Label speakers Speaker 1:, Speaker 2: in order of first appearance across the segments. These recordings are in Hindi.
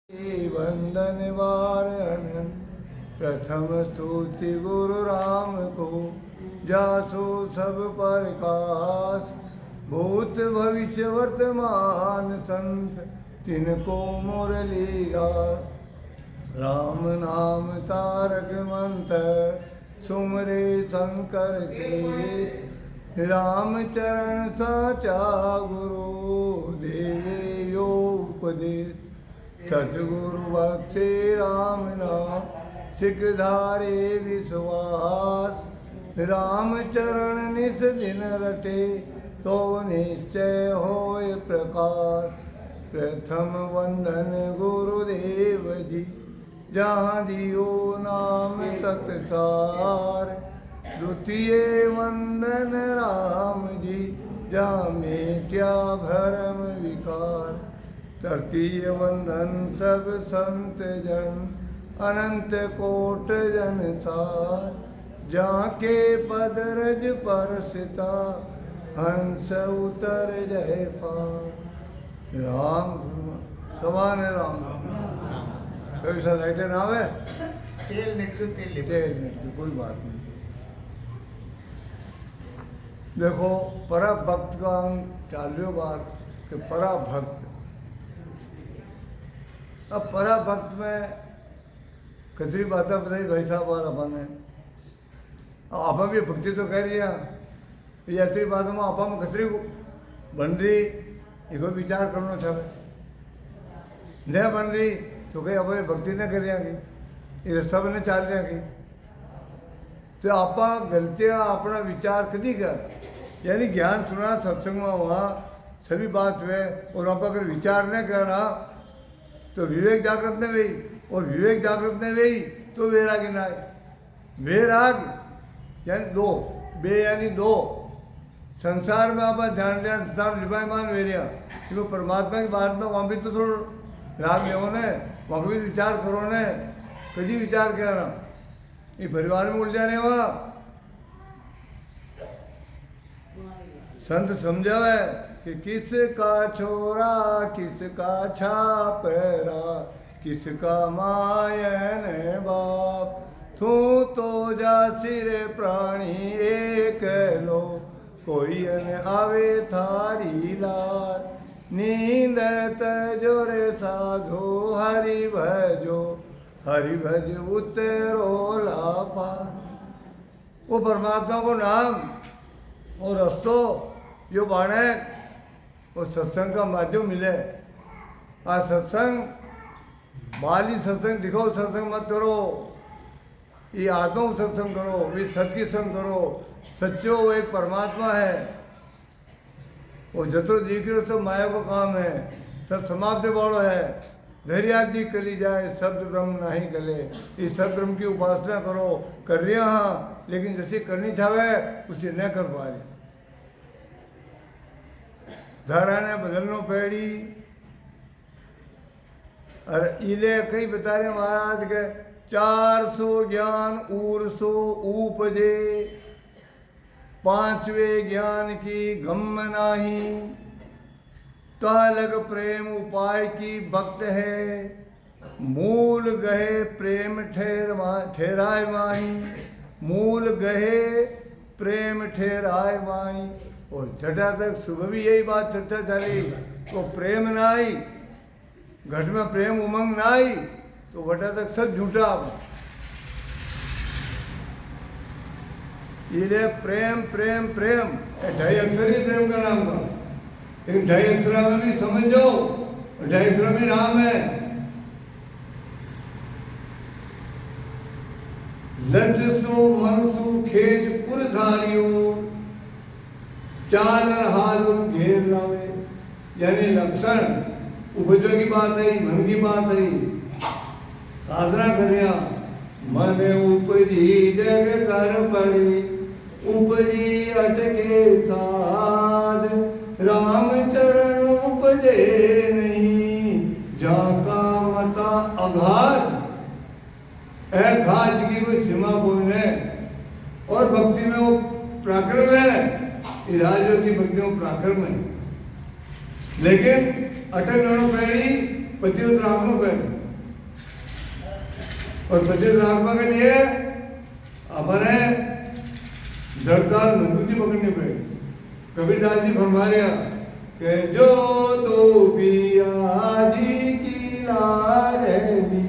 Speaker 1: वंदन वारण प्रथम स्तुति गुरु राम को, जासो सब प्रकाश भूत भविष्य वर्तमान संत तिनको मुरलीरा। राम नाम तारक मंत्र सुमरे शंकर से, राम चरण साचा गुरु देवे यो उपदेश। सतगुरु बख्शे राम नाम सिकधारे विश्वास, राम चरण निस दिन रटे तो निश्चय होय प्रकाश। प्रथम वंदन गुरुदेव जी जहाँ दियो नाम तत्सार, द्वितीय वंदन राम जी जहाँ मिट्या भरम विकार। तृतीय वंदन सब संत जन अनंत कोट जन सार, जाके पद रज परसिता हंस उतर जय पार। राम समान है राम कोई सा लाइटे नाम है तेल निकलू कोई बात नहीं। देखो परा भक्त का हम चालियो बार कि परा भक्त। अब परा भक्त में कतरी बातें बताई भाई साहब और अपन ने, आप भी भक्ति तो कह रही है ये अतरी बातों में आप में कतरी बन रही ये विचार करना चाहे न बन रही तो कहीं आप भक्ति न कर ये रास्ता पर न चाल रहा कि तो आप गलतियाँ अपना विचार कभी कर, यानी ज्ञान सुना सत्संग में हुआ सभी बात हुए और वहाँ पर अगर विचार न कर रहा तो विवेक जागृत ने वही, और विवेक जागृत ने वही तो वैरागी ना है। वैराग यानी दो, बे यानी दो। संसार में आप ध्यान दिया संसार लिपायमान वेरिया, क्योंकि परमात्मा की बात में वहाँ भी तो थोड़ा राग ले ने वहाँ भी विचार करो ने, कभी विचार कर रहा ये परिवार में उलझा रहे हुआ। संत समझावे कि किसका छोरा किसका छापरा, किसका मायन बाप, तू तो जा सिर प्राणी एक लो, कोई न आवे थारी लार। नींद तजोरे साधो हरि भजो, हरि भज उतरो लापा। वो परमात्मा को नाम और रस्तो जो बाणे वो सत्संग का माध्यम मिले। आज सत्संग बाली सत्संग दिखाओ, सत्संग मत करो, ये आत्मा सत्संग करो, ये सत्य संग करो। सच्चो वो एक परमात्मा है, वो जतो दिख रहे सब माया को काम है, सब समाप्त वालों है। धैर्यादि कली जाए शब्द ब्रह्म नहीं कले, इस शब्द ब्रह्म की उपासना करो। कर रहे हाँ, लेकिन जैसे करनी चाहे उसे न कर पा रहे। धारा ने बदलनो पेड़ी और इले कई बता रहे महाराज के 400 ज्ञान ऊर्सो उपजे, पांचवें ज्ञान की गम नाही। तालग प्रेम उपाय की भक्त है, मूल गहे प्रेम ठहराए माही। मूल गहे प्रेम ठहराए माही। और छठा तक सुबह भी यही बात चर्चा चली, तो प्रेम ना आई, घट में प्रेम उमंग ना आई तो वटा तक सब झूठा। ये प्रेम प्रेम प्रेम ढाई अक्षर ही प्रेम का नाम था, लेकिन ढाई अक्षर में भी समझो ढाई अक्षर में राम है। लजसो मनसु खेज पुरधारियो, चालर हाल घेर लावे। यानी लक्षण उपजों की बात है, मन की बात है। साधना करिया मन उपजी जग कर पड़ी, उपजी अटके साध। राम चरण उपजे नहीं, जाका मता अघात। घात की कोई सीमा कोई है, और भक्ति में वो प्राक्रम है, राजयोग की भक्ति में प्राक्रम है। लेकिन अटल रणो प्रेणी पतिव्रत राखना पड़ेगा। और पतिव्रत राखने के लिए अपने दृढ़ता मजबूती पकड़नी पड़ेगी। कबीरदास जी फरमा रहा कि जो तो पिया जी की लाडली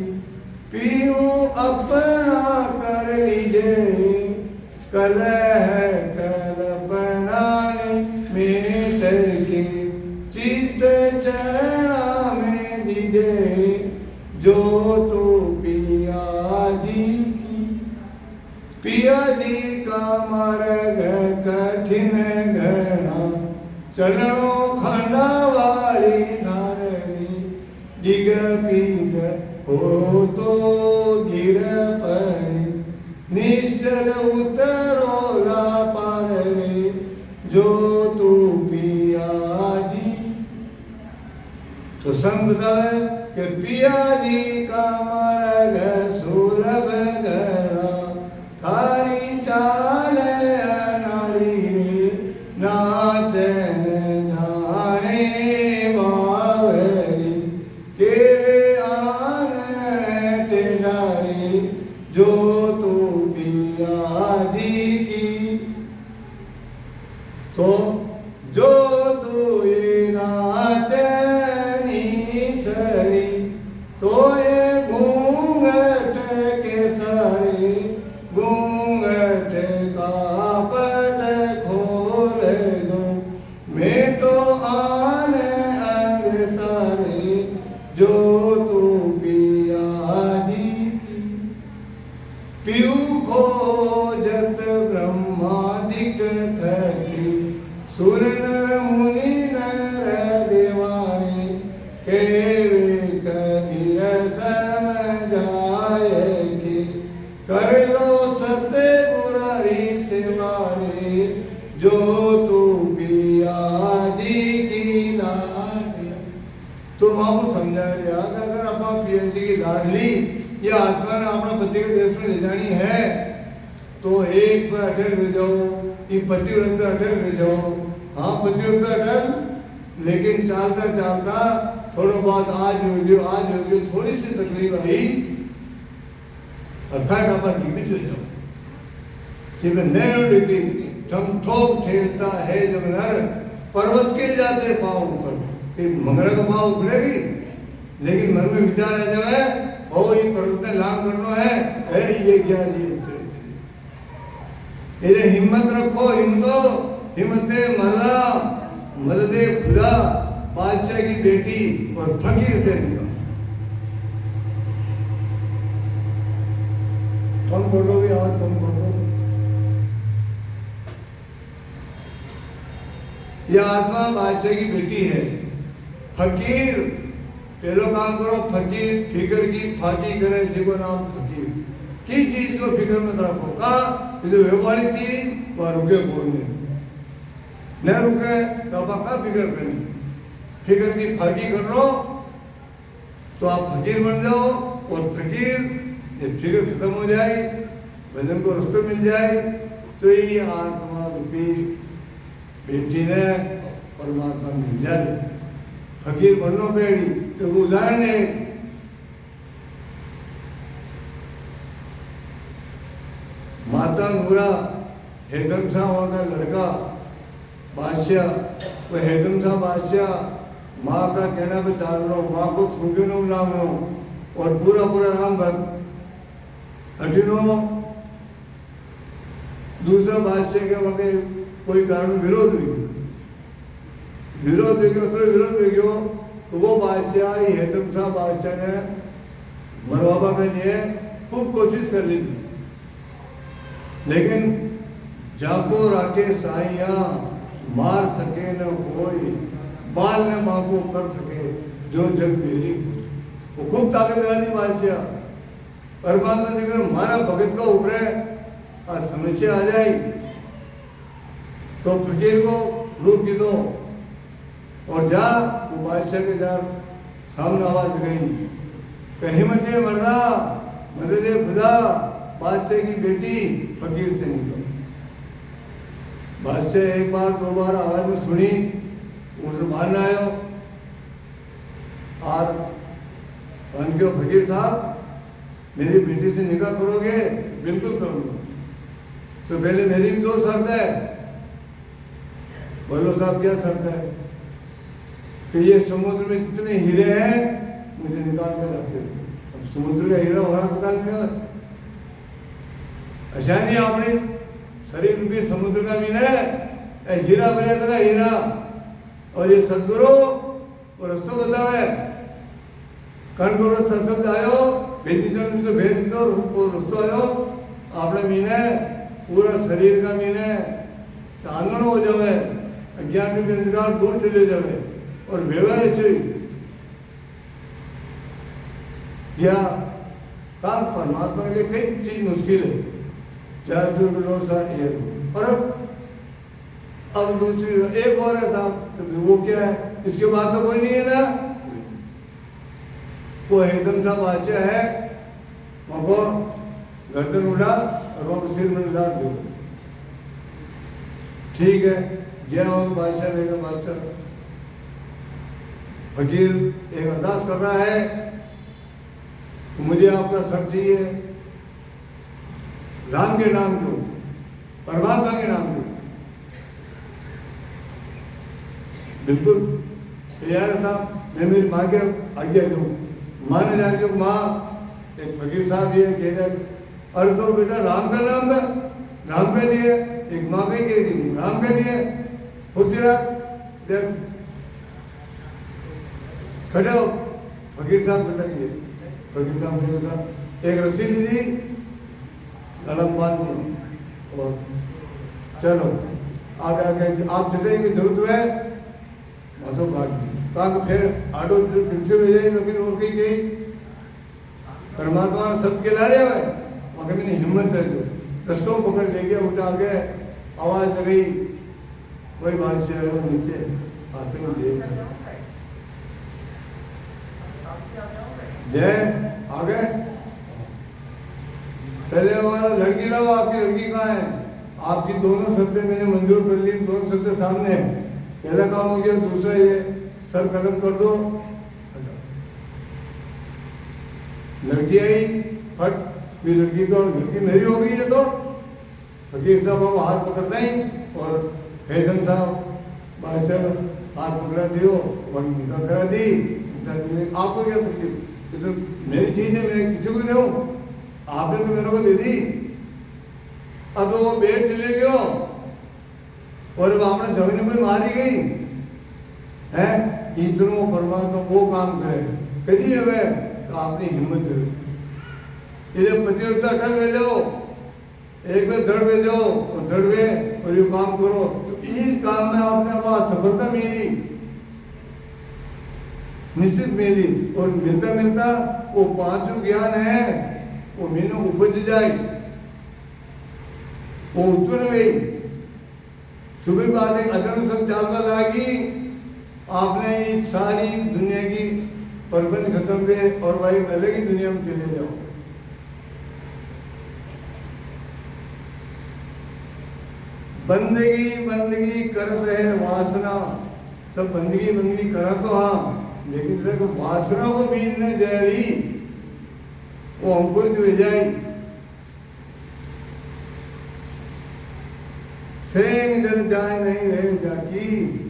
Speaker 1: पीऊं अपना कर लीजे, कलह कल्पना मेट के चित चरणा में दीजे। जो तो पिया जी का मार्ग कठिन घना, चलो खंडा वाली धारी, डिग पीग हो तो गिर पड़े, निश्चल उतरोला पार रे। जो तू पिया जी, तो संत बतावे कि पिया जी का मार्ग सुलभ गणा, थारी चाल अनाड़ी नाचन जाने बावरी, केरे आंगन टेढ़ारी। जो तू पिया जी की, तो जो तू नाचनी सरी, तो ये घूंघट के सारे, घूंघट का पट खोल दो, मेटो आने अंग सारे। जो तू पिया जी की, पीऊ खोजत ब्रह्मादिक थकी, सुर नर मुनि नर देवारे, के वे कबीर समझाए कि कर लो सत्य गुरारी सेवारे। जो तू पिया जी की लाडली, तो महापुरुष समझा रहा कि अगर अपना पिया जी की लाडली या आत्मा ने अपना पति के देश में ले जानी है, तो एक पर अटल रह जाओ, ये पतिव्रत पे अटल रह जाओ। हाँ, पतिव्रत पे अटल, लेकिन चलता चलता थोड़ा बहुत आज हो गयो, थोड़ी सी तकलीफ आई, अर्थात आप डिग्री चल जाओ। सिर्फ नैरो डिग्री ठम ठोक ठेलता है जब नर, पर्वत के जाते पाँव ऊपर, मंगल का पाँव उखड़ेगी, लेकिन मन में विचार है जब है ओ ये पर्वत लाभ करना है, ये ज्ञान ये हिम्मत रखो, हिम्मते मरदा मददे खुदा, बादशाह की बेटी और फकीर से निकाल। कम बोलोगे, आवाज कम बोलो। यह आत्मा बादशाह की बेटी है। फकीर पहलो काम करो, फकीर फिकर की फाकी करे, जिको नाम फकीर की चीज को फिकर मत रखो। कहा जो व्यवहारिक थी वह रुके बोलने, न रुके तो आप क्या फिक्र करें। फिक्र की फाकी कर लो तो आप फकीर बन जाओ, और फकीर जब फिक्र खत्म हो जाए, भजन को रास्ते मिल जाए, तो ये आत्मा रूपी बेटी ने परमात्मा मिल जाए। फकीर बनना पेड़ी तो वो उदाहरण है। माता नूरा हेदम शाह वहाँ का लड़का बादशाह, वो हेदम शाह बादशाह माँ का कहना पे चाल रहा हूँ, माँ को थूकिनो नाम लो, और पूरा राम भक्त हटिनो। दूसरा बादशाह के वहाँ कोई कारण विरोध हो गयो, तो वो बादशाह हेतम शाह बादशाह ने मरवाबा के लिए खूब कोशिश कर ली थी, लेकिन जाको राके साइया मार सके न कोई, बाल न मांगो कर सके जो जग मेरी। वो खूब ताकत लगाती बादशाह, परमात्मा ने अगर मारा भगत का ऊपरे और समस्या आ जाए तो फकीर को रूप की दो और जा। वो बादशाह के जा सामने आवाज गई, कहीं मत मरदा मदद खुदा, बादशाह की बेटी फकीर से निकल। बादशाह एक बार दो बार आवाज में सुनी, उसे बाहर आयो और मान क्यों फकीर साहब मेरी बेटी से निकाह करोगे? बिल्कुल करूंगा। तो पहले मेरी भी 2 शर्त है। बोलो साहब क्या शर्त है? कि ये समुद्र में जितने हीरे हैं मुझे निकाल के लाते हो। अब समुद्र का हीरा हो रहा निकाल के अच्छा नहीं आपने शरीर रूपी समुद्र का भी है हीरा बने था हीरा। और ये सदगुरु वो रस्तो बतावे कण करो सत्संग आयो भेजी जन तो भेज दो वो रस्तो आयो आपने मीने पूरा शरीर का मीने चांदन हो जावे अज्ञान में अंधकार दूर चले जावे और व्यवहार से या काम परमात्मा के लिए कई चीज मुश्किल है चाहे ये और अब दूसरी एक और है साहब तो वो क्या है इसके बाद तो कोई नहीं है ना वो एकदम सा बादशाह है वो गर्दन उड़ा और वो सिर में डाल दो ठीक है गया वो बादशाह लेकर बादशाह फकीर एक अरदास कर रहा है मुझे आपका सर चाहिए राम के नाम क्यों परमात्मा के नाम क्यों बिल्कुल तैयार है साहब मैं मेरी माँ के आज्ञा दूँ माँ ने जान के माँ एक फकीर साहब ये कह रहे अरे तो बेटा राम का नाम है राम के लिए एक माँ के कह रही राम के लिए फुर्तीरा खड़े हो फकीर साहब बताइए फकीर साहब एक रस्सी ली थी कलम बांध दो और चलो आगे आगे आप चले की जरूरत है तो बात फिर आडो दिल से ले जाए लेकिन और कहीं गई परमात्मा सबके ला रहे हुए वहां मैंने हिम्मत है जो रस्तों पकड़ ले गया उठा के आवाज लगाई वही बात से नीचे आते हुए देख जय आ गए पहले हमारा लड़की लाओ आपकी लड़की कहाँ है आपकी दोनों शब्द मैंने मंजूर कर ली दोनों शब्द सामने है पहला काम हो गया दूसरा ये सर कदम कर दो लड़की आई फट फिर लड़की को लड़की मेरी हो गई है तो फकीर साहब वो हाथ पकड़ता ही और फैजन साहब बादशाह हाथ पकड़ा दियो और निकाह करा दी आपको क्या तकलीफ तो मेरी चीज है मैं किसी को दूँ आपने तो मेरे को दे दी अब वो बेट चले गयो और अब आपने जमीन में मारी गई है इतनो परमात्मा वो काम करे कभी हवे तो आपने हिम्मत दे ये प्रतियोगिता कर भेजो एक में धड़ भेजो और धड़ में और ये काम करो तो इस काम में आपने वहां सफलता मिली निश्चित मिली और मिलता मिलता वो पांचों ज्ञान है वो मीनू उपज जाए वो उत्पन्न हुई सुबह बात एक अधर्म सब चालवा लागी आपने इस सारी दुनिया की परबंध खत्म हुए और भाई अलग ही दुनिया में चले जाओ बंदगी बंदगी करत है वासना सब बंदगी करा तो हाँ लेकिन देखो वासना को बीज ने जड़ी वो अंकुर जो जाए सेंग जल जाए नहीं रहे जाकी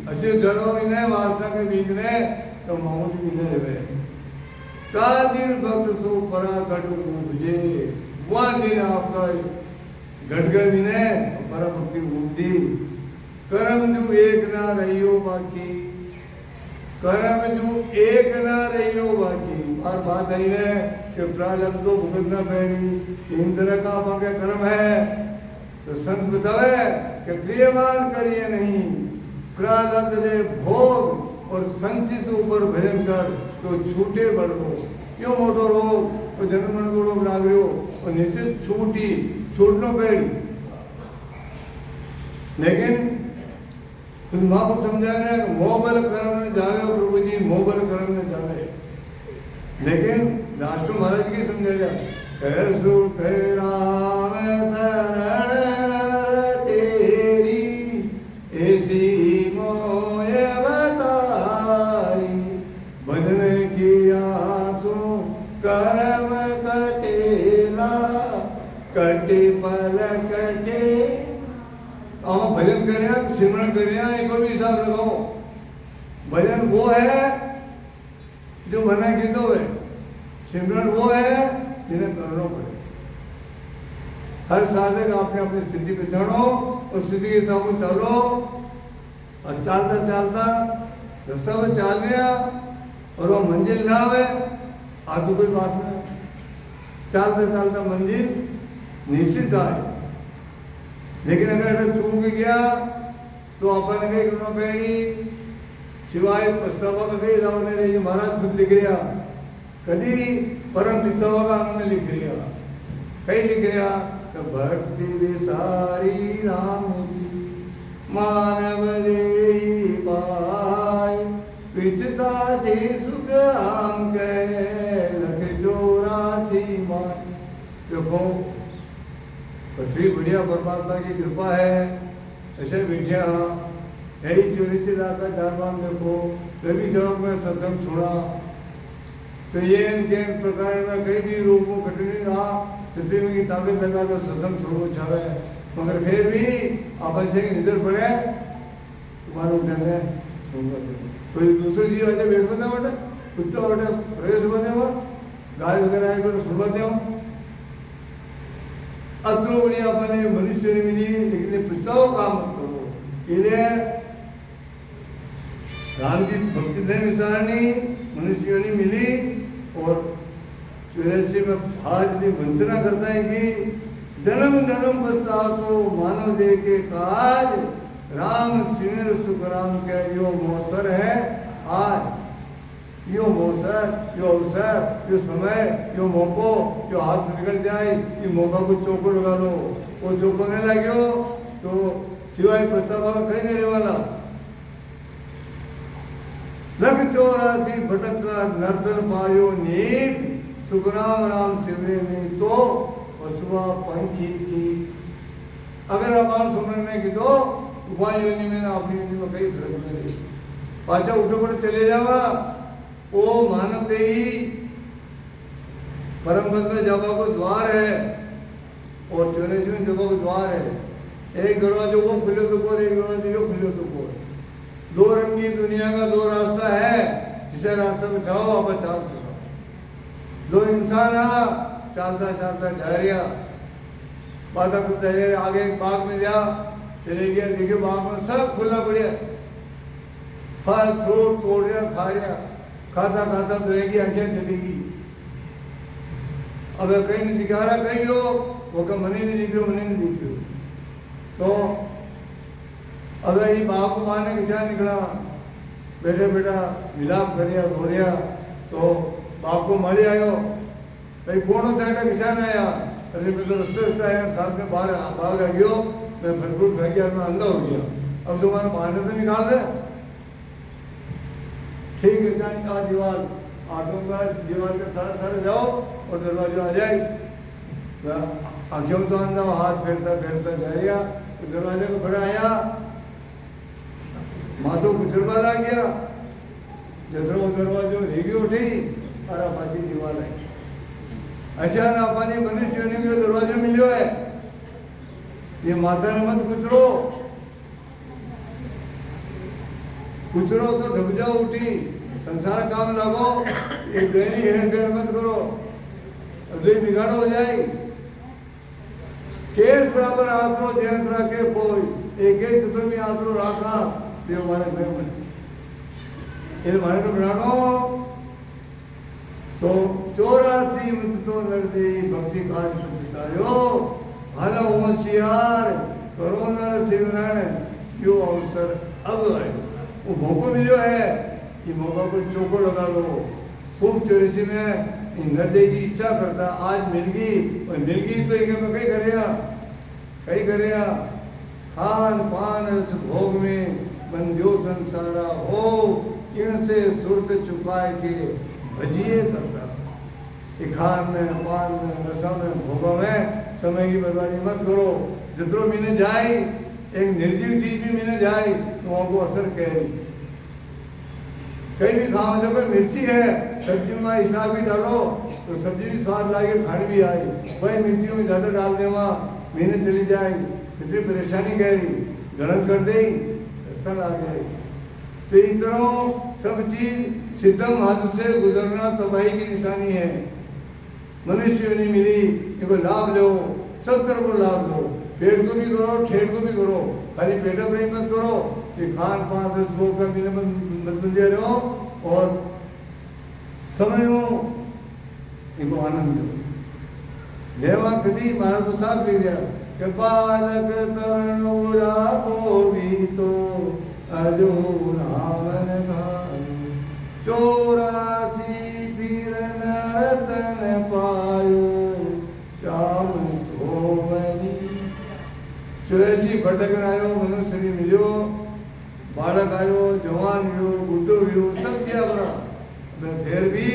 Speaker 1: अच्छे जड़ों इन्हें वासना के बीज ने तो माहौल भी नहीं रहे 4 दिन भक्त सो परा कटु मुझे वह दिन आपका घटकर भी ने परा भक्ति उपजी कर्म जो एक ना रहियो बाकी कर्म जो एक ना रहियो बाकी और बात आई है कि प्रारब्ध को भुगतना पड़ेगी 3 तरह का आपका कर्म है तो संत बतावे कि क्रियमान करिए नहीं प्रारब्ध ने भोग और संचित ऊपर भजन कर तो छूटे बढ़ो क्यों मोटो रोग और जन्म को रोग लाग रहे हो और निश्चित छूटनो पेड़ लेकिन तुम माँ को समझा रहे मोबल कर्म ने जावे प्रभु जी मोबल कर्म ने जावे लेकिन राष्ट्र महाराज की समझेगा कैसु राम शरण तेरी ऐसी मोय बताई भजन किया सो कर्म कटेला कटे पल कटे। हम भजन कर रहे हैं, सिमरन कर रहे हैं, एक भी हिसाब लगाओ। भजन वो है जो मना की दो है, सिमरन वो है जिन्हें करना पड़े। हर साधक आपने अपनी स्थिति पे चढ़ो और स्थिति के हिसाब से चलो, और चलता चलता रास्ता में चल गया और वो मंजिल ना आवे आज तो कोई बात नहीं, चलता चलता मंजिल निश्चित आए। लेकिन अगर चूक गया तो अपन कहीं करना पेड़ी सिवाय पछतावा का कहीं राव ने महाराज खुद लिख रहा, कभी परम पिछतावा का हमने लिख रहा, कहीं लिख रहा तो भक्ति विसारी राम की मानव रे पाय पिछता से सुख राम के लख चौरासी मान। देखो पृथ्वी बढ़िया परमात्मा की कृपा है, ऐसे बैठे यही चोरी से लाकर चारवान देखो रवि चौक में सत्संग सुना तो ये इनके प्रकार में कई भी रूप में कठिनाई रहा, पृथ्वी में की ताकत लगा तो सत्संग सुनो चाहे, मगर फिर भी अपन से नजर पड़े तुम्हारे उठने कोई दूसरे जीव ऐसे बैठ बता बेटा कुत्ता बेटा प्रवेश बने हुआ गाय वगैरह आए बेटा सुन बते हो अतरो बढ़िया अपने मनुष्य ने मिली, लेकिन प्रस्ताव काम मत करो। इसलिए राम की भक्ति ने विसारणी मनुष्यों ने मिली और 84 में आज ने वंचना करता है कि जन्म जन्म प्रस्ताव को मानव देह के काज राम सिमर सुख राम के यो मौसर है आज, यो मौसर यो अवसर यो समय यो मौको जो हाथ निकल जाए ये मौका को चौको लगा लो, वो चौको नहीं लगे तो सिवाय प्रस्ताव कहीं नहीं रहने वाला। लग 84 भटक कर नर्तन पायो नीत सुखराम राम सिमरे नहीं तो पशुआ पंखी की। अगर आप सुमरने की दो उपाय योनि में अपनी योनि में कई फर्क नहीं, पाचा उठे पड़े चले जावा वो मानव देही परम पद में जावा को द्वार है और 84 में जावा को द्वार है। एक दरवाजा वो खुले तो कोर, एक दरवाजा जो खुले तो कोर। दो रंगी दुनिया का दो रास्ता है, जिसे रास्ते में जाओ आप चल सको। दो इंसान चलता चलता जा रहा बाधा को तैयार आगे बाग में जा चले गया, देखिए बाग में सब खुला बढ़िया फल फ्रूट तोड़ रहा खा रहा, खाता खाता तो रहेगी आंखें चलेगी। अब कहीं नहीं दिखा रहा कहीं हो वो का मनी नहीं दिख रहा, मनी नहीं दिख रहा। तो अब ये बाप को मारने के क्या निकला, बेटे बेटा मिलाप करिया रो रहा तो बाप को मारे आयो भाई कौन होता है किसान आया, अरे मैं तो रस्ते आया सामने बाहर भाग आ गयो, मैं फल फ्रूट खा गया, मैं अंधा हो गया, अब तुम्हारे बाहर से निकाल दे। ठीक है जाए कहा दीवार आटो का दीवार के सारे सारे जाओ और दरवाजा आ जाए, आंखों तो अंधा हाथ फेरता फेरता जाएगा तो दरवाजे को बड़ा आया माथो गुजरवा आ गया, जैसे वो दरवाजो रेगी उठी और अपाची दीवार आई। अच्छा ना अपाची मनुष्य होने के दरवाजा मिलो है, ये माथा ने मत गुजरो, गुजरो तो ढब जाओ उठी, संसार काम लागो, एक गहरी हेर फेर मत करो, अगले बिगाड़ हो जाए। केस बराबर आत्रो जयंत रखे कोई, एक एक चित्र में आत्रो राखा देव हमारे घर में इन हमारे को बनानो तो 84 मुझ तो नरदे भक्ति काज सुचितायो हाल होशियार करो नर सिमरन यो अवसर अब आए। वो मौका मिलो है, ये मौका को चौको लगा लो। खूब 84 में नरदे की इच्छा करता आज मिल गई, और मिल गई तो एक में कहीं करेगा खान पान रस भोग में बंध्यो संसारा हो, इनसे सुरत चुकाए के भजिए करता। खान में पान में रसा में भोगों में समय की बर्बादी मत करो। जितरो महीने जाए एक निर्जीव चीज भी महीने जाए तो वहाँ को असर कह रही कहीं भी खाओ, जब मिर्ची है सब्जी में हिसाब भी डालो तो सब्जी भी स्वाद लागे, खाने भी आई। भाई मिर्ची में ज़्यादा डाल दे वहाँ मेहनत चली जाए, इसलिए परेशानी कह रही गलत कर दे स्थल आ गए। तो इस तरह सब चीज सिद्धम हाथ से गुजरना तबाही की निशानी है। मनुष्य नहीं मिली इनको लाभ लो, सब तरफ को लाभ लो, पेट को भी करो ठेठ को भी करो, खाली पेटा पर ही मत करो कि खान पान रस भोग का बिना मत दे रहे हो और समझो इनको आनंद दो। लेवा कदी मारा तो साफ लिख दिया कि बालक तरुण बुढ़ापो भी तो अजो रावण भानु 84 पीर नरतन पायो चाम सोवनी। 84 भटक आयो, मनुष्य भी मिलो, बालक आयो, जवान मिलो, बुढ़ो मिलो, सब किया बड़ा। फिर भी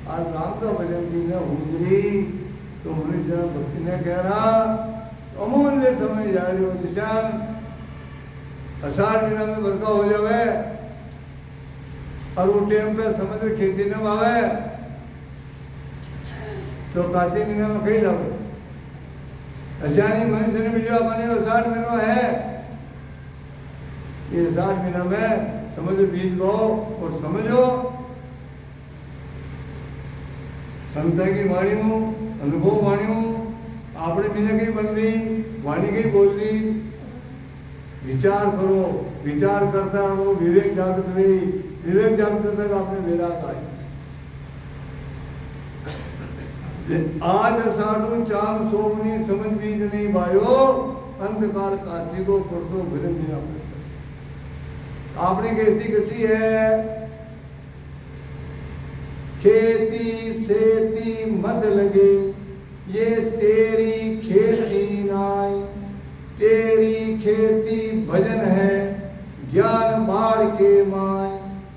Speaker 1: आज राम का भजन की न हुई तो मनुष्य भक्ति ने कह रहा अमूल्य समय जा रही हो किसान। आषाढ़ महीना में बरखा हो जावे और वो टाइम पे समुद्र खेती न आवे तो कार्तिक महीना में कहीं लावे। अचानक मनुष्य ने मिलो अपने 60 महीना है, ये 60 महीना में समुद्र बीज बो और समझो संता की वाणी हूँ, अनुभव वाणी हूँ, आपने बिना कहीं बन रही वाणी कहीं बोल रही। विचार करो, विचार करता रहो, विवेक जागृत रही, विवेक जागृत तक आपने विराग आई। आज साढ़ू चाम सोवनी समझ बीज नहीं भाइयो, अंधकार काशी को परसों भजन बिना आपने कैसी कसी है। खेती सेती मत लगे ये तेरी खेती नाई, तेरी खेती भजन है ज्ञान बाढ़ के माय,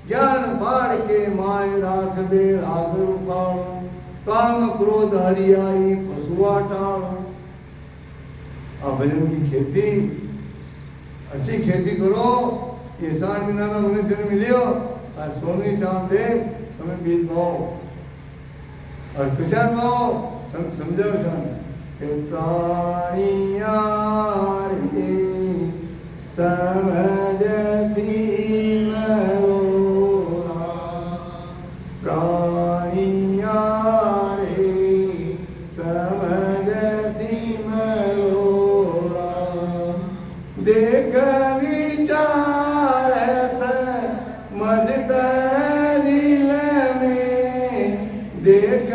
Speaker 1: ज्ञान बाढ़ के माय राख बे राग रुकाणो, काम क्रोध हरियाई पशुआ टाणो। अब भजन की खेती अच्छी खेती करो, ये 60 महीना में उन्हें दिन मिलियो और सोनी चांद दे समय बीत पाओ और किसान पाओ सब समझो सन के प्राणिया रे समझ सीमरोरा, प्राणिया रे समझ सीमरोरा, देख विचार समझ कर दिल में, देख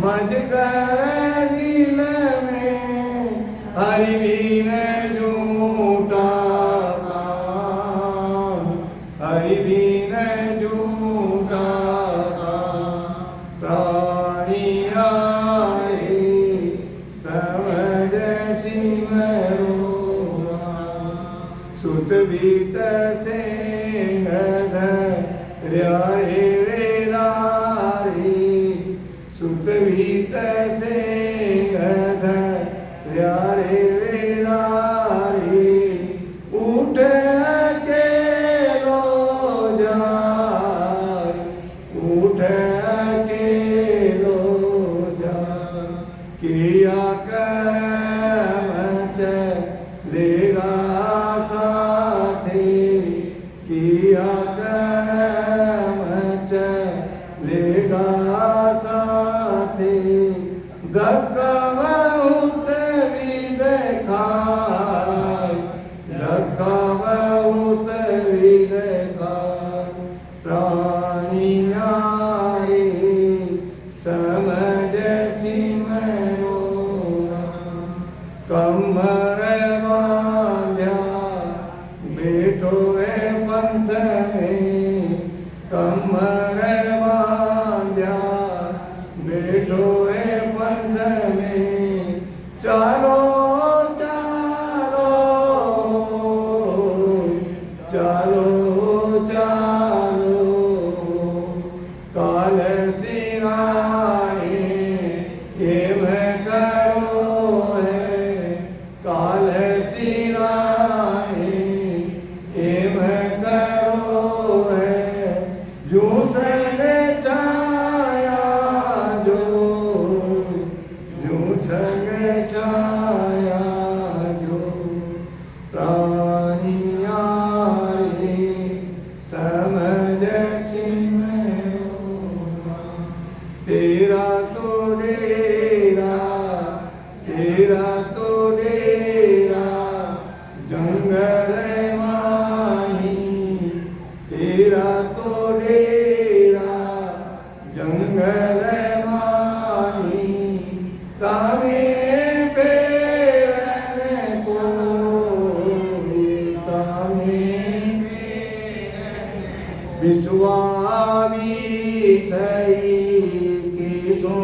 Speaker 1: मज कर दिल में हरि बीन झूठा काम, हरि बीन झूठा काम, प्राणिया रे समझ सिमरोरा, सुत बीत सिंह रे वेला रे, सुत भीत सिंह रे वेला रे, उठ के लो जाय, उठ के लो जाय, किया कर्म चलेगा साथे, किया कर्म चलेगा साथे, धक्का बहुत भी देखाय, धक्का बहुत भी देखाय, प्राणिया रे समझ सिमरोरा, कमर बांध्या बैठो है पंथ में, कमर बांध्या बैठो है पंथ में, चालो चालो चालो चालो, काल सिराए ये मैं करो है, काल सिराए ये मैं सही किसों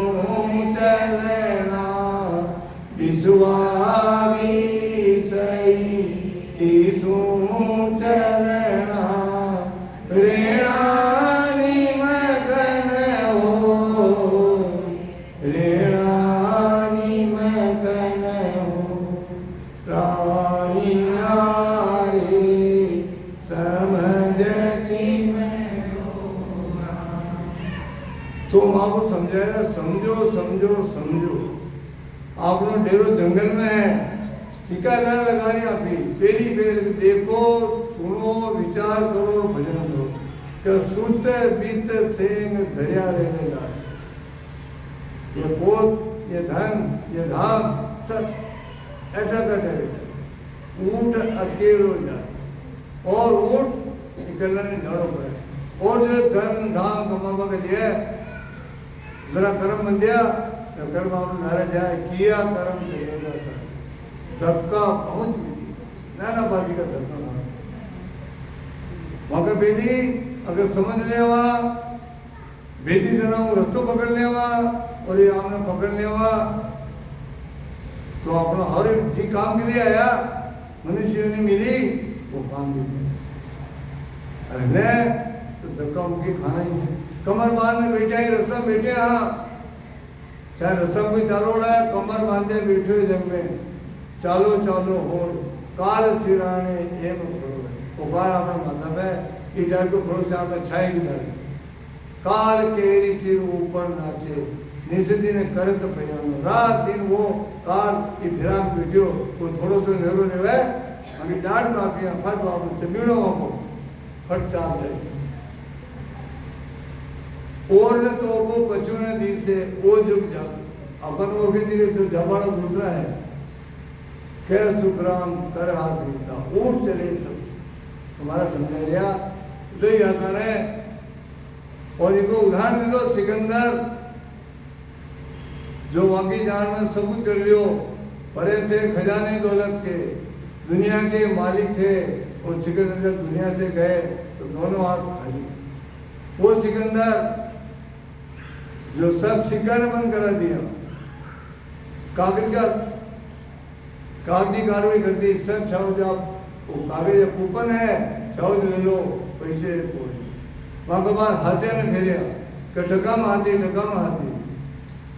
Speaker 1: चलना विश्वामी सही किसों चलना रेणानी मगन हो रेणानी मगन हो प्राणी नारी समझ सी में तो आपको समझाएगा समझो समझो समझो आपनो डेरो जंगल में है टीका ना लगानी आपकी पहली पेड़ देखो सुनो विचार करो भजन करो कि सुत बीत सेन दरिया रहने लाए ये पोत ये धन ये धाम सब ऐसा करते रहते ऊँट अकेलो जाए और ऊँट निकलने नहीं झाड़ो पड़े और जो धन धाम कमावा के लिए जरा कर्म बन दिया तो कर्म आपने नारे जाए किया कर्म से लेगा सर धक्का बहुत नाना बाजी का धक्का वहां बेदी अगर समझ लेवा बेदी जना रस्तो पकड़ लेवा और ये आपने पकड़ लेवा तो अपना हर एक जी काम के लिए आया मनुष्य ने मिली वो काम भी अरे ने तो धक्का मुक्की खाना ही कमर बांध में बैठे रास्ता में बैठे हाँ चाहे रास्ता में चालो रहा है कमर बांधे बैठे जग में चालो चालो हो काल सिराने एम खड़ो वो बार अपना माथा में इधर को खड़ो चाह में छाई गिनारे काल केरी सिर ऊपर नाचे निस्दिन करत भयानो रात दिन वो काल की भिराम पीटियो वो थोड़ो सो नेरो रेवे अभी डाढ़ माफिया फट बाबू चमीड़ो आपको फट चाल जाए और न तो वो बच्चों ने दी से वो जुग जाग अपन और के दिए जो जबाड़ा दूसरा है कह सुखराम कर हाथ मिलता ऊट चले सब हमारा समझा लिया ले आता है और इनको उदाहरण दे दो सिकंदर जो वाकई जान में सब कुछ कर लियो परे थे खजाने दौलत के दुनिया के मालिक थे और सिकंदर जब दुनिया से गए तो दोनों हाथ खाली वो सिकंदर जो सब शिकार बंद करा दिया कागज का कागजी कार्रवाई कर दी सब छाओ जब वो कागज कूपन है छाओ ले लो पैसे वहां के बाद हाथे ने फेरिया कि टका में हाथी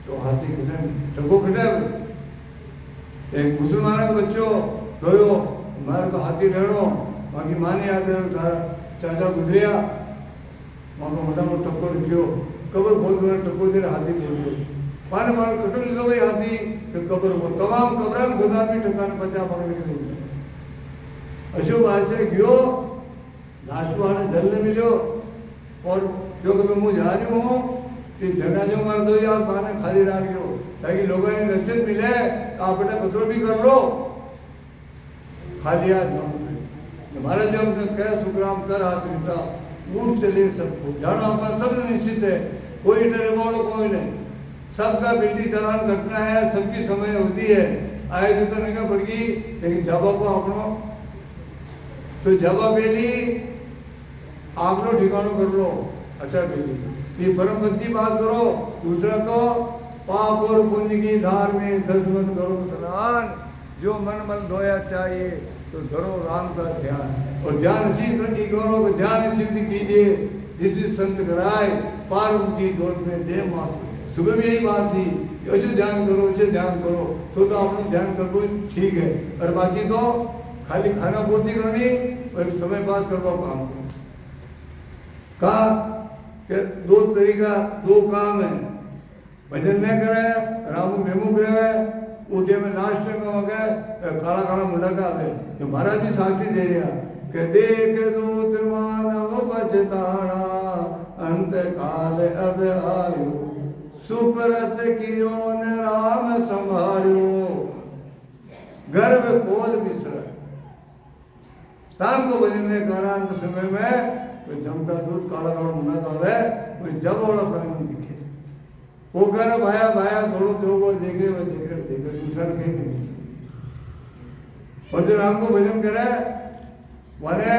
Speaker 1: तो हाथी टको खटे एक मुसलमान का बच्चों रोयो हमारे तो हाथी रेड़ो बाकी माने याद है तारा चाचा गुजरिया वहां को मोटा मोटा टक्को रखियो कबर बहुत बड़ा टक्को दे हाथी ले लियो पाने मार कटो ले लो भाई हाथी फिर कबर को तमाम कबरन खुदा भी ठिकाने पचा पकड़ के ले अशुभ आज से गयो लाशवाने जल ने मिलो और जो कभी मुझे जा रही हूँ कि जगह जो मार दो यार पाने खाली रख दो ताकि लोगों ने रसीद मिले आप बेटा कचरो भी कर लो खाली हाथ हमारा जब कह सुखराम कर हाथ मिलता ऊट चले सबको जानो अपना सब निश्चित है कोई डरे वालों कोई नहीं सबका बेटी दौरान घटना है सबकी समय होती है आए तो नहीं पड़ गई लेकिन जवाब को अपनो तो जवाब बेली आपनो ठिकानो कर लो अच्छा बेली ये परम पद की बात करो दूसरा तो पाप और पुण्य की धार में 10 मत करो स्नान जो मन मल धोया चाहिए तो धरो राम का ध्यान और ध्यान इसी की करो ध्यान इसी कीजिए जिस संत कराए पार उनकी गोद में दे मात सुबह भी यही बात थी ऐसे ध्यान करो ऐसे ध्यान करो तो आप लोग ध्यान करो ठीक है और बाकी तो खाली खाना पूर्ति करनी और समय पास करवाओ काम को कहा कि दो तरीका दो काम है भजन में करे रामू मेमू करे ऊटे में लास्ट में हो गए काला काला मुंडा का आवे महाराज भी साक्षी दे रहा कि देख दूत मानव बचताना अंत काल अब आयो सुकरत कियो न राम संभालो गर्भ खोल मिश्र राम को भजन कारण समय में कोई जमका दूध काला काला मुंडा का आवे कोई जब वाला प्राणी दिखे वो कह रहा भाया भाया थोड़ो जो वो देख रहे दूसरा कहीं नहीं और जो राम को भजन करे मारे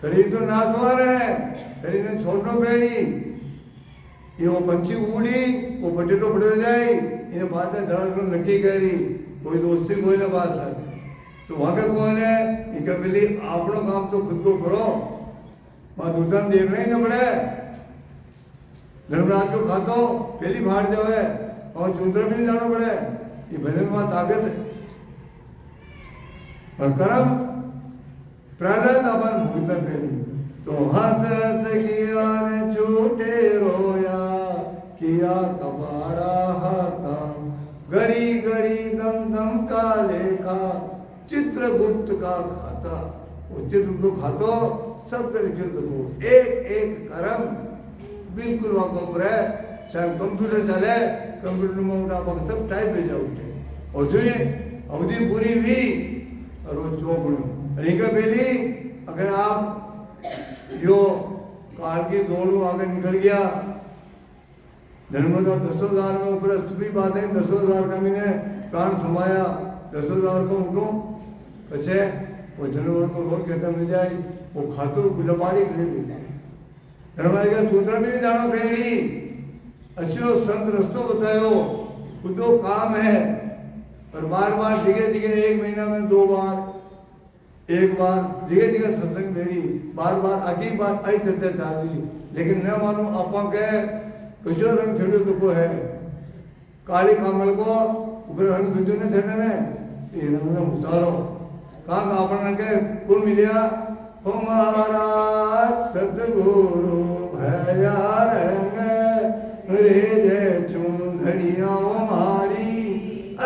Speaker 1: शरीर तो नाशवान है शरीर ने छोड़ना पेड़ी ये वो पंछी उड़ी वो बटेटो पड़ो जाए इन्हें पास धड़ा नक्की करी कोई दोस्ती कोई ना पास लागे तो वहां का कौन है इनका पहले आपनो काम तो खुद को करो वहां दूसरा देखना ही ना पड़े धर्मराज को खातो पहली बाहर जो है और चूंदरा भी नहीं जाना पड़े ये भजन में ताकत है और कर्म प्रहलाद अपन भूतल पहली तो हंस हंस किया ने छूटे रोया किया कबाड़ा हाथा गरी गरी दम दम का लेखा चित्रगुप्त का खाता वो चित्रगुप्त खातो सब कर को एक एक कर्म बिल्कुल वहां ऊपर है चाहे कंप्यूटर चले कंप्यूटर में उठा सब टाइप हो जाए और जो ये अवधि पूरी भी और वो चौपड़ी रिंका पहली अगर आप जो काल की दौड़ आगे निकल गया धर्मदा 10,000 में ऊपर सुबह बात है 10,000 का मैंने प्राण समाया 10,000 को उठो पचे वो जनवर को रोज कहता मिल जाए वो खातो गुलबाड़ी कर धर्मराज का सूत्र भी जानो कहीं अच्छो संत रस्तो बतायो खुदो काम है और बार बार जगह जगह एक महीना में 2 बार एक बार जगह जगह सत्संग मेरी बार बार आगे बात आई चर्चा चाली लेकिन न मानो आपा के कशो रंग छड़ो तो को है काली कमल को ऊपर रंग दूजो ने छड़ने में ये रंग में उतारो कहाँ का अपन के कुल मिलिया हमारा सतगुरु भया रंग रे जय चुंदड़िया हमारी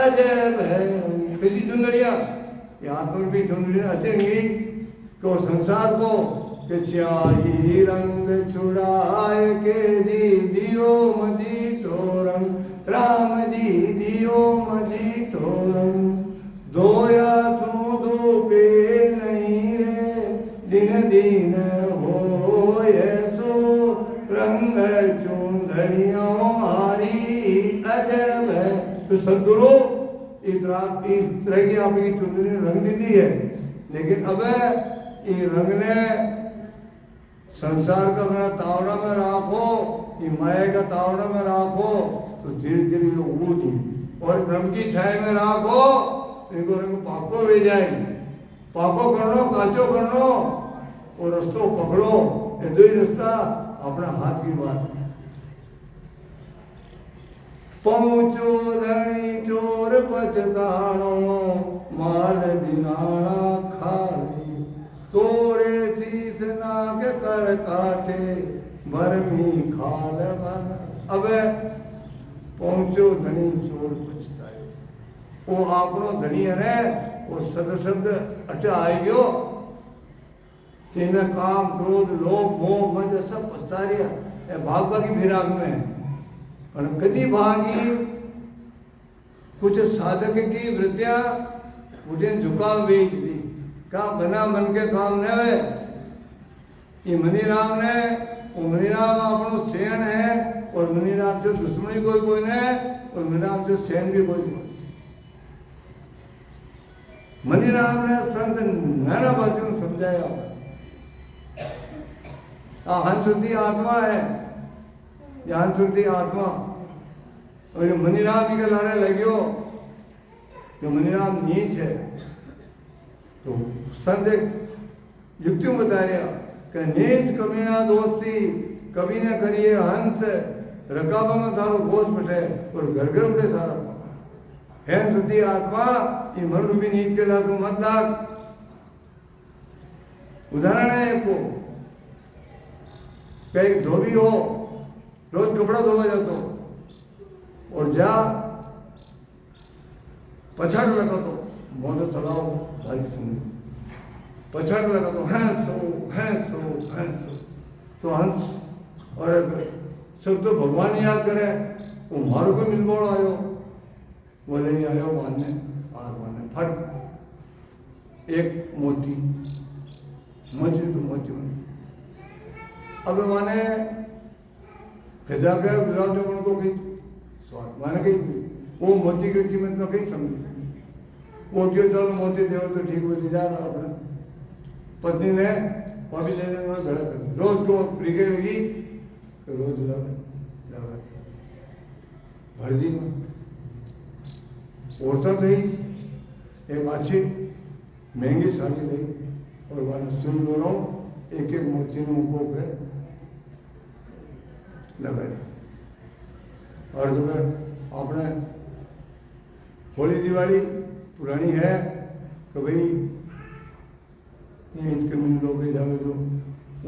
Speaker 1: अजब है किसी चुंदड़िया यहाँ पर भी चुंदड़िया हंसेंगी तो संसार को कि स्याही रंग छुड़ाए के दी दियो मजी टोरंग राम जी दियो मजी टोरंग दोया सो पे नहीं रे दिन दिन हो सो रंग चुंदड़िया मारी अजब है तो सदगुरु इस तरह की आपकी चुंदड़ी रंग दी है लेकिन अब ये रंग ने संसार का अपना तावड़ा में राखो ये माया का तावड़ा में राखो तो धीरे धीरे ये उड़ी और ब्रह्म की छाया में राखो तो इनको रंग पाको ले जाएगी पाको करनो काचो करनो और रस्तो पकड़ो ये दो ही रास्ता अपना हाथ की बात पहुंचो धनी चोर पछताणो माल बिनाना खाली तोड़े शीस नाग कर काटे भरमी खाल बन अब पहुंचो धनी चोर पछताए वो आपनो धनी है वो सद शब्द अट आई गयो कि न काम क्रोध लोभ मोह मद सब पछता रहा भाग भागी फिराक में पर कदी भागी कुछ साधक की वृत्तियां मुझे झुकाव वेच दी का बना मन के काम न है ये मनीराम ने वो मनीराम अपनो सेन है और मनीराम जो दुश्मनी कोई ने और मनीराम जो सेन भी कोई मनीराम ने संत नाना बाजू समझाया हंसुदी आत्मा है यहाँ सुनती आत्मा और ये मनीराम जी के लाने लगियो जो मनीराम नीच है तो संत एक युक्तियों बता रहा कि नीच कमीना दोस्ती कभी न करिए हंस रकाबा में थारो गोश बटे और घर घर उठे सारा है सुधी आत्मा ये मन रूपी नीच के लातू मत लाग उदाहरण है एक को कई धोबी हो रोज कपड़ा धोवा जातो और जा पछाड़ लगा तो मोदो तलाव भारी सुन पछाड़ लगा तो हंस तो हंस और सब तो भगवान याद करे वो मारो को मिल बोल आयो बोले ही आयो मानने आग मानने फट एक मोती मजी तो मजी अब माने गजा गया गुलाब जामुन को कहीं स्वाद माने कहीं वो मोती की कीमत में कहीं समझ वो जो चलो मोती देव तो ठीक हो जा रहा अपने पत्नी ने वो भी लेने में गलत कर रोज को प्रिके लगी तो रोज लगा भर दी औरतें गई, एक अच्छी महंगी साड़ी ली और वह सुन दोनों एक एक मोती उनको पे लगाई। और जो है आपने होली दिवाली पुरानी है कि भाई इसके मिल लोग जावे जो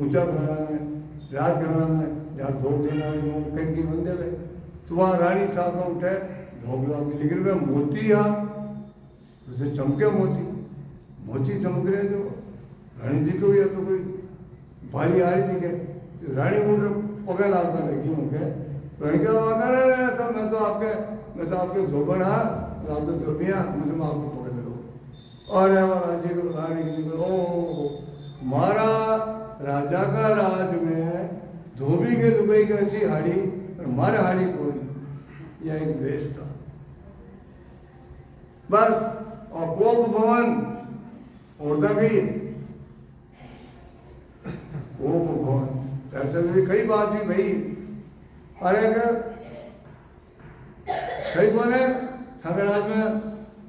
Speaker 1: ऊंचा करना है, राज करना है, जहाँ धोख देना है लोग कहीं की बंदे में तो वहाँ रानी साहब का उठे धोख ला, लेकिन वह मोती यहाँ उसे चमके मोती चमक रहे जो रानी जी को या तो कोई भाई आ रही थी के रानी उठ पकड़ लागने लगी उनके रानी क्या सब मैं तो आपके धोबन हाँ आपके धोबिया मैं तो आपको पकड़ लगा और राजी को रानी जी को ओ मारा राजा का राज में धोबी के दुबई की ऐसी हाड़ी और मारे हाड़ी कोई यह एक देश था बस। और कोप भवन उड़ता गई कोप भवन ऐसे भी कई बात भी भाई अरे कई बोले अगर आज में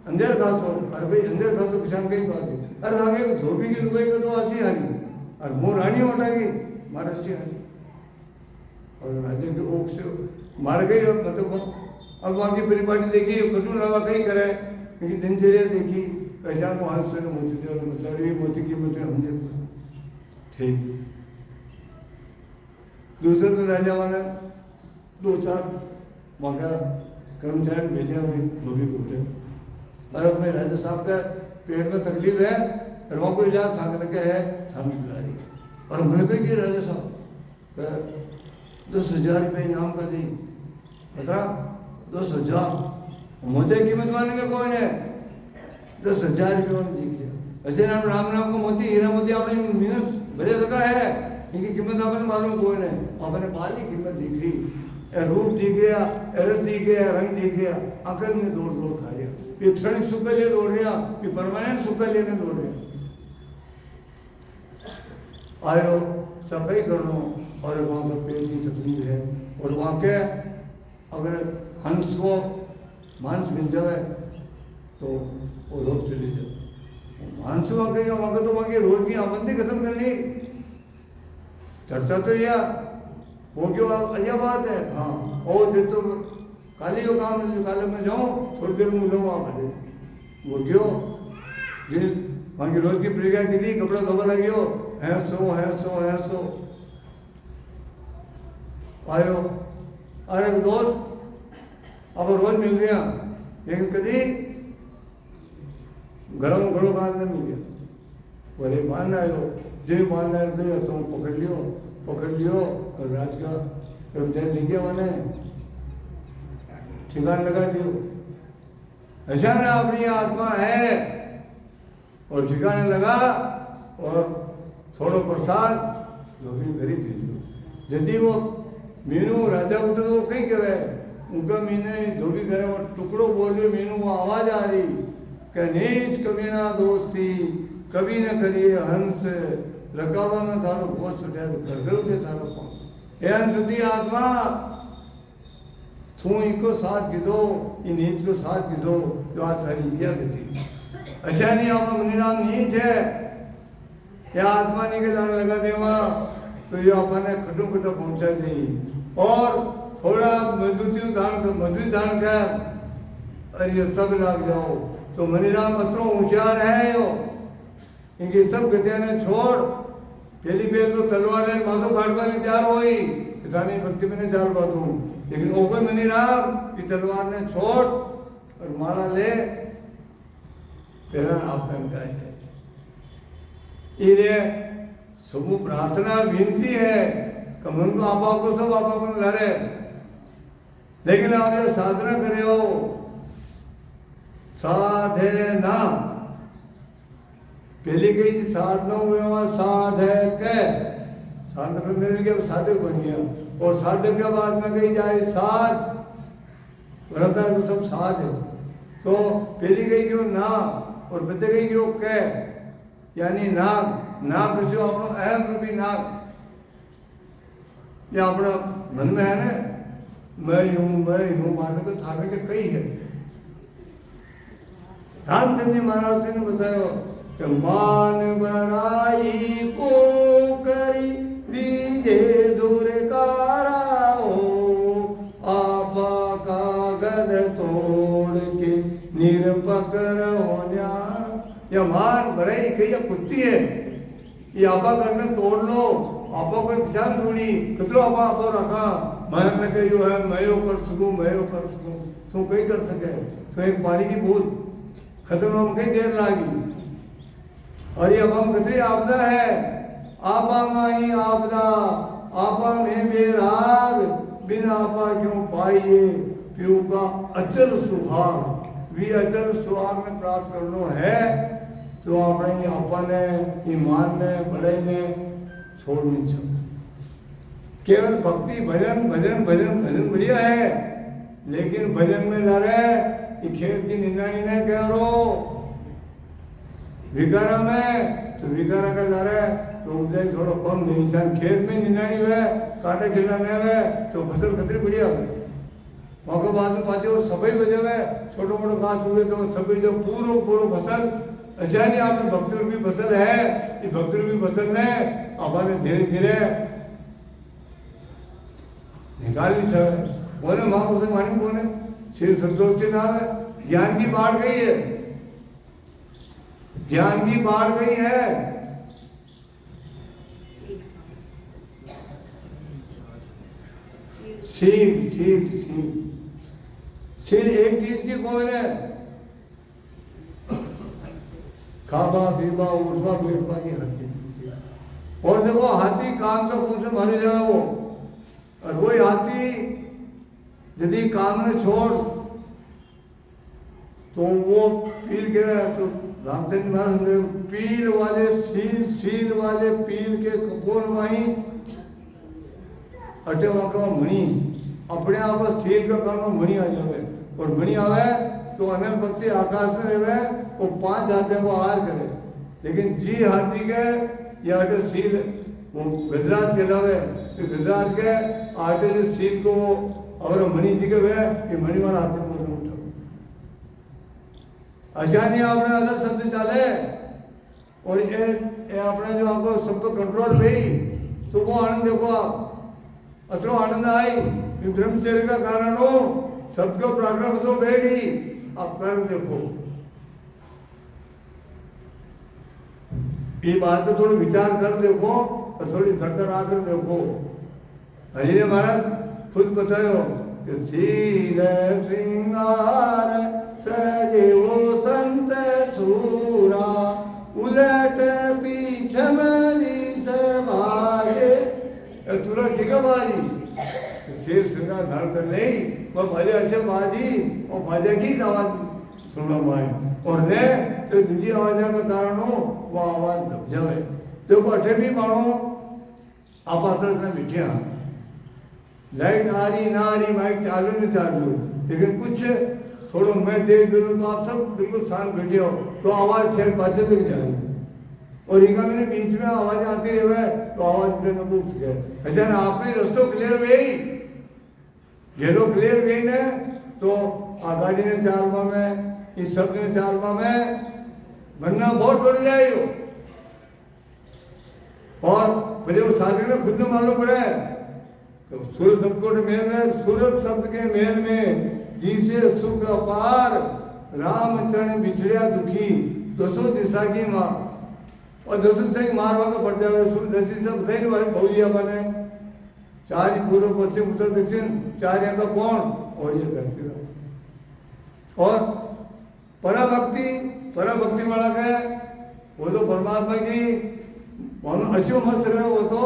Speaker 1: अंधेर खाता हूँ अरे भाई अंधेर खाता किसान कई बात है अरे आगे धोबी की दुबई को तो ऐसी हारी और वो रानी उठाएगी मारा सी हारी और राजा के ओक से मार गई। और मतलब अब वहाँ की परिपाटी देखी कटू लावा कहीं करे क्योंकि दिनचर्या देखी कैसा को हाथ से मोती दे मतलब ये मोती की मोती हम देखो ठीक। दूसरे दिन राजा वाला 2-4 वहाँ का कर्मचारी भेजे हुए धोबी को उठे अरे भाई राजा साहब का पेट में तकलीफ है और वहाँ कोई इलाज था करके है हम बुला रही और हमने कही कि राजा साहब 10,000 रुपये इनाम का दी बता 10,000 मोती कीमत वाले का कौन है 10,000 रुपये में दिख लिया ऐसे राम को मोती हीरा मोती आपने मिनट बड़े सका है इनकी कीमत आपने मालूम कौन है आपने बाली कीमत दिख रही रूप दिख गया रस दिख गया रंग दिख गया अकल में दौड़ खा लिया ये क्षणिक सुख के लिए दौड़ रहा ये परमानेंट सुख के लिए दौड़ रहे आयो सफाई कर लो और वहाँ पर पेट की तकलीफ है और वहाँ के अगर हंस को मांस मिल जाए तो वो रोज चले जाए मांस वहाँ तो वहाँ की रोज की आमदनी खत्म कर ली चर्चा तो यह वो क्यों अय्या बात है हाँ और जो तो काली को काम काले में जाऊँ थोड़ी देर में मिलूँ वहाँ भले वो क्यों जिन वहाँ की रोज की प्रक्रिया की थी कपड़ा धोबा लगी हो है सो आयो अरे दोस्त अब रोज मिल गया लेकिन कभी गरम घड़ो काल नहीं मिल गया बोले मानना आयो जो मानना है तुम पकड़ लियो और राज का कर्मचारी लिख गया मैंने ठिकान लगा दियो ऐसा ना अपनी आत्मा है और ठिकाने लगा और थोड़ा प्रसाद जो भी गरीब भेजो यदि वो मीनू राजा को तो वो कहीं कहे उनका मीने धोबी करे और टुकड़ो बोल रहे मीनू वो आवाज आ रही कि नीच कभी ना दोस्ती कभी न करिए हंस रकावा में थारो पोस्ट उठा तो घर के थारो कौन एन सुधी आत्मा तू इनको साथ गिदो इन नीच को साथ गिदो जो आज सारी इंडिया गति अच्छा नहीं आप लोग निराम नीच है या आत्मा नहीं के दान लगा देवा तो ये अपने खटो खटो पहुंचा दे और थोड़ा मजबूती दान कर और ये सब लाग जाओ तो मनीराम पत्रों होशियार है यो इनकी सब गतियां ने छोड़ पहली बेल तो तलवार है माधो काटवा ने तैयार हुई किसानी भक्ति में चाल बात हूँ लेकिन ओपे मनीराम की तलवार ने छोड़ और माला ले तेरा आप है ये सब प्रार्थना विनती है कि मन को आप सब आप लड़े लेकिन आप जो साधना करे हो साधना पहले कही साधना हुआ साधक साधक बन गया और साधक के बाद में कही जाए साध तो सब साध है तो पहली कही क्यों ना और बच्चे कही क्यों कह यानी नाग किसी अपना अहम रूपी नाग ये अपना मन में है ना मैं हूँ माने तो थाने के कई है। रामचंद्र जी महाराज ने बताया कि मान बड़ाई को करी दीजे दूर काराओ, आपा कागज तोड़ के निरपक रहो न्यारा। या मान बड़ाई कही या कुत्ती है, ये आपा करने तोड़ लो, आपा को ध्यान थोड़ी कतरो आपा रखा मन में कही है मैं यो कर सकूं तू कहीं कर सके तो एक बारी की भूल खत्म हम कई देर लागी। और ये अब हम कतरी आपदा है, आपा माही आपदा, आपा में बेराग, बिना आपा क्यों पाइए प्यू का अचल सुहाग। भी अचल सुहाग में प्राप्त करना है तो अपने अपने ईमान ने बड़े ने छोड़नी चाहिए। केवल भक्ति भजन भजन भजन भजन बढ़िया है, लेकिन भजन में लड़े कि खेत की निंदानी न करो, विकारा में तो विकारा का लड़े तो उपजे थोड़ा कम नहीं। इंसान खेत में निंदानी हुए काटे खिलाने हुए तो फसल कतरी बढ़िया हुई। वहाँ बाद में पाते वो सभी वजह हुए छोटे मोटे घास हुए तो सभी जो पूरो फसल ऐसा नहीं। आपने भक्ति रूपी फसल है, ये भक्ति रूपी फसल ने अपने धीरे धीरे निकाली है। बोले महापुरुष वाणी बोले श्री संतोष के नाम है, ज्ञान की बाढ़ गई है, ज्ञान की बाढ़ गई है। शील एक चीज की कौन है, खाबा पीबा उठवा बैठवा की हर चीज। और देखो हाथी काम का पूछ मारी जाए वो, और वही हाथी यदि काम ने छोड़ तो वो पील के तो रामचंद्र महाराज ने पील वाले सील वाले पील के कपोल माही अटे वहाँ मणि अपने आप सील का करना मणि आ जावे। और मणि आवे तो अनल पक्षी आकाश में रहे वो 5 हाथे को आहार करे। लेकिन जी हाथी के या अटे सील वो गजराज के लावे, तो गजराज के आटे जो सील को और मणि जी के वे ये मणि वाला हाथ में उठा अच्छा नहीं आपने अलग शब्द चाले। और ये अपने जो आपको सबको कंट्रोल रही तो वो आनंद देखो आप अतरो आनंद आई ब्रह्मचर्य का कारण हो सबको प्रार्थना तो बैठी आप कर देखो। ये बात पे थोड़ी विचार कर देखो और थोड़ी धड़धड़ आकर देखो। हरि ने महाराज खुद बतायो कि सील श्रृंगार सजे वो संत सूरा, उलट पीछे मरीज भागे। तुरा ठीक है बाजी शेर श्रृंगार धारण कर नहीं वह भले अच्छे बाजी और भले की आवाज सुनना माए और ने तो दूसरी आवाज का कारण हो वो आवाज दब जाए। देखो अठे भी मानो आप इतना बिठिया लाइट आ रही ना आ रही माइक चालू नहीं चालू, लेकिन कुछ थोड़ा मैं तेज बोलूँ तो आप सब बिल्कुल शांत बैठे हो तो आवाज फिर पाछे तक जाएगी। और इनका मैंने बीच में आवाज आती रहे तो आवाज में न पूछ गए अच्छा ना आपने रस्तों क्लियर गई घेरो क्लियर गई ने तो गाड़ी ने चालवा में इस शब्द ने चालवा में बनना बहुत दौड़ जाएगी। और मुझे उस साधक ने खुद मालूम पड़े तो सूरज शब्द मेल में सूरज शब्द के मेल में जिसे सुख अपार रामचरण बिछड़िया दुखी दसों दिशा की माँ और दसों दिशा की मारवा का पड़ जाए सूर्य सब नहीं भाई भौजिया बने चार पूर्व पश्चिम उत्तर दक्षिण चार यहाँ का कौन और ये धरती और पराभक्ति वाला का वो तो परमात्मा की अच्छो मस्त रहे वो तो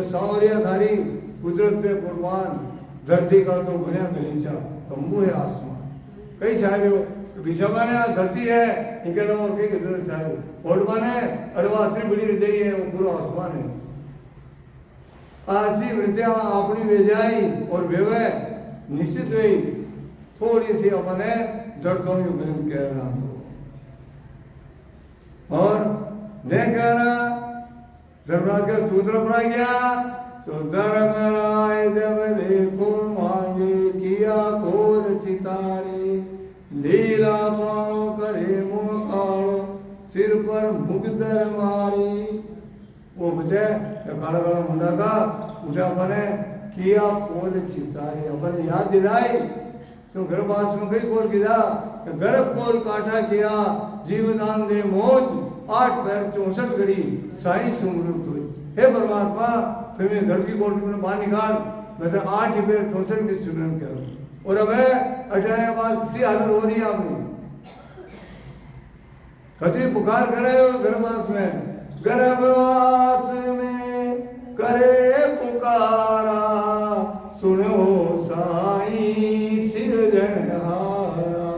Speaker 1: सावरिया थारी कुदरत पे कुर्बान धरती का तो बुनिया गलीचा तंबू है आसमान कई छाए हो बीचा माने धरती है इनके अलावा कई कुदरत छाए और माने अरे वो इतनी बड़ी हृदय है वो पूरा आसमान है। आसी वृत्तियां अपनी वेजाई और वेवे निश्चित हुई थोड़ी सी अपने दर्दों में कह रहा हूं और नहीं कह रहा धर्मराज का सूत्र पड़ा गया तो धर्मराय जब देखो मांगे किया घोर चितारे, लीला पाणो करे मुँह कालो, सिर पर मुगदर मारी। वो बचे काला काला मुंडा का उठा बने किया कोल चितारे, अपन याद दिलाई तो गर्भवास में कई कोल किया, गर्भ कोल काटा किया, जीवदान दे मोज 8 पैर 64 घड़ी साई सुमरूप हुई। हे परमात्मा तुम्हें घर की कोल में बाहर निकाल, वैसे 8 पैर 64 घड़ी सुमरन करो। और हमें 18 बाद किसी हालत हो रही है आपने कसी पुकार करे गर्भवास में, गर्भवास में करे पुकारा, सुनो साईं सिरजनहारा,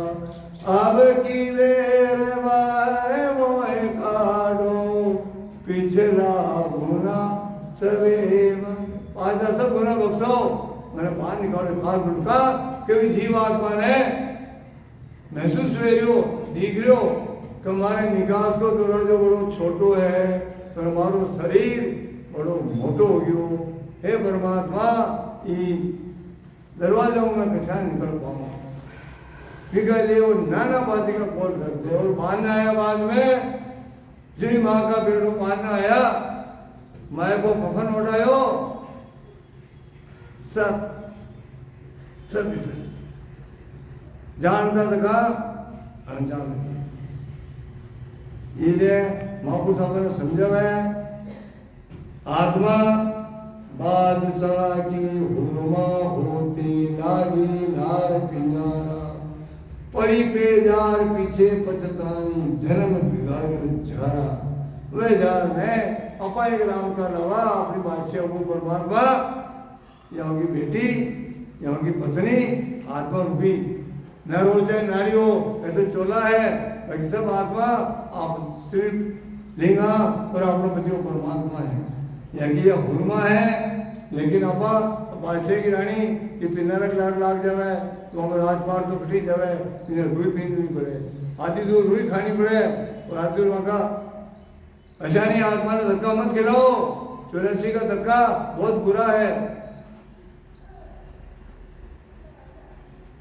Speaker 1: अब की वेर मारे मोह काढ़ो, पिछला गुना सवेव। आज सब गुना बख्शो, मैंने बाहर निकाले खाल लुटका कि जीवात्मा ने महसूस हुए जो दिख रहे हो कि हमारे निकास को जो बड़ो छोटो है, पर हमारो शरीर बड़ो मोटो हो गयो। हे परमात्मा ये दरवाजा में कैसा निकल पाऊँ, निकल वो नाना बाती का कॉल करते। और मानना आया बाद में जी माँ का बेटो मानना आया, माए को कफन उठायो, सब जानता था अनजान ये महापुरुष साहब ने समझा है, आत्मा बादशाह की हुरमा होती लागी नार पिंजारा, पड़ी पे जार पीछे पछतानी, जन्म बिगाड़ो झारा। वह जार में अपा एक राम का लवा अपनी बादशाह को परमात्मा, यहाँ की बेटी, यहाँ की पत्नी, आत्मा रूपी नर हो चाहे नारी हो, ऐसे चोला है बाकी सब आत्मा आप सिर्फ लिंगा और अपना पति परमात्मा है। यहाँ की यह हुरमा है, लेकिन अपा बादशाह की रानी ये पिन्नरक लाग जावे तो हम राजपाट तो कटी जावे, इन्हें रुई पीनी पड़े, आधी दूर रुई खानी पड़े, और आधी दूर वहाँ का अच्छा नहीं। आत्मा ने धक्का मत खिलाओ, 84 का धक्का बहुत बुरा है।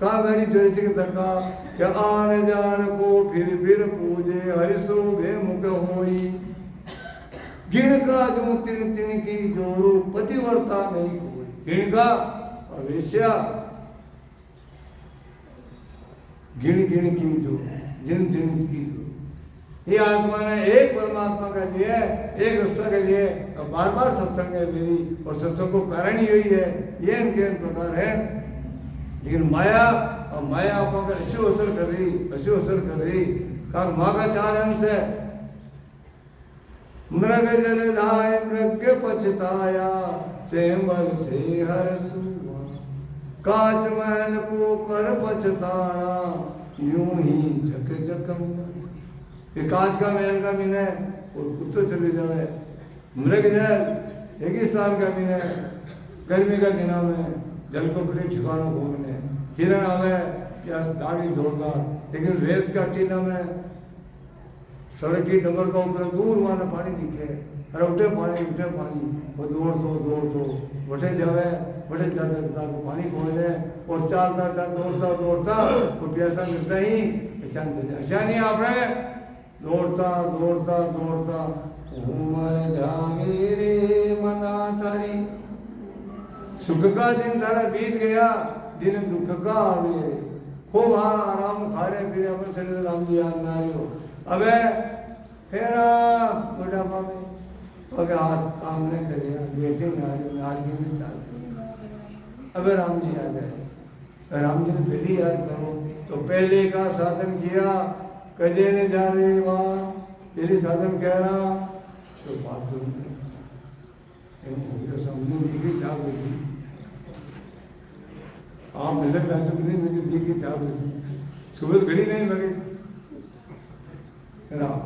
Speaker 1: कहा मेरी 84 का धक्का क्या आने जान को फिर पूजे, हरिशो भे मुख होई, गिण का जो तिन तिन की जोड़ो, पतिवर्ता नहीं कोई। गिण का अवेश्या, गिण गिण की जो जिन जिन की जो। ये आत्मा ने एक परमात्मा का लिए, एक रास्ता के लिए बार बार सत्संग है मेरी, और सत्संग को कारण ही यही है, ये इनके प्रकार है। लेकिन माया, और माया आपको अशु असर कर रही, अशु असर कर रही। कारण माँ का 4 अंश है, मृग जल धाय मृग पछताया, सेंबर से हर सुआ, काच महल को कर पछताना, यूं ही झक झकम। ये कांच का महल का मीन है और उत्तर चले जाए, मृग जल रेगिस्तान का मीन है, गर्मी का दिना में जल को बड़े ठिकानों घूमने, हिरण आवे क्या गाड़ी जोरदार, लेकिन रेत का टीला में सड़क की डगर का ऊपर दूर वहाँ पानी दिखे, अरे उठे पानी वो दौड़ तो बटे जावे, बटे जाता पानी खोले और चलता दौड़ता वो प्यासा मिलता ही ऐसा नहीं आपने दौड़ता उमर जागे रे मना तारी। सुख का दिन तारा बीत गया, दिन दुख का आवे, खूब आराम खा रहे फिर अपने शरीर राम जी याद ना रहे हो। अबे फेरा बुढ़ापा में तो हाथ काम नहीं करेगा, बेटे नारी में चाल। अबे राम जी याद है, राम जी ने पहले याद करो तो पहले का साधन किया, कदे ने जा रहे बार पहले साधन कह रहा तो बात समझ चाल रही। आप नजर डालते भी नहीं, मुझे देखी चाल रही, सुबह घड़ी नहीं लगे राम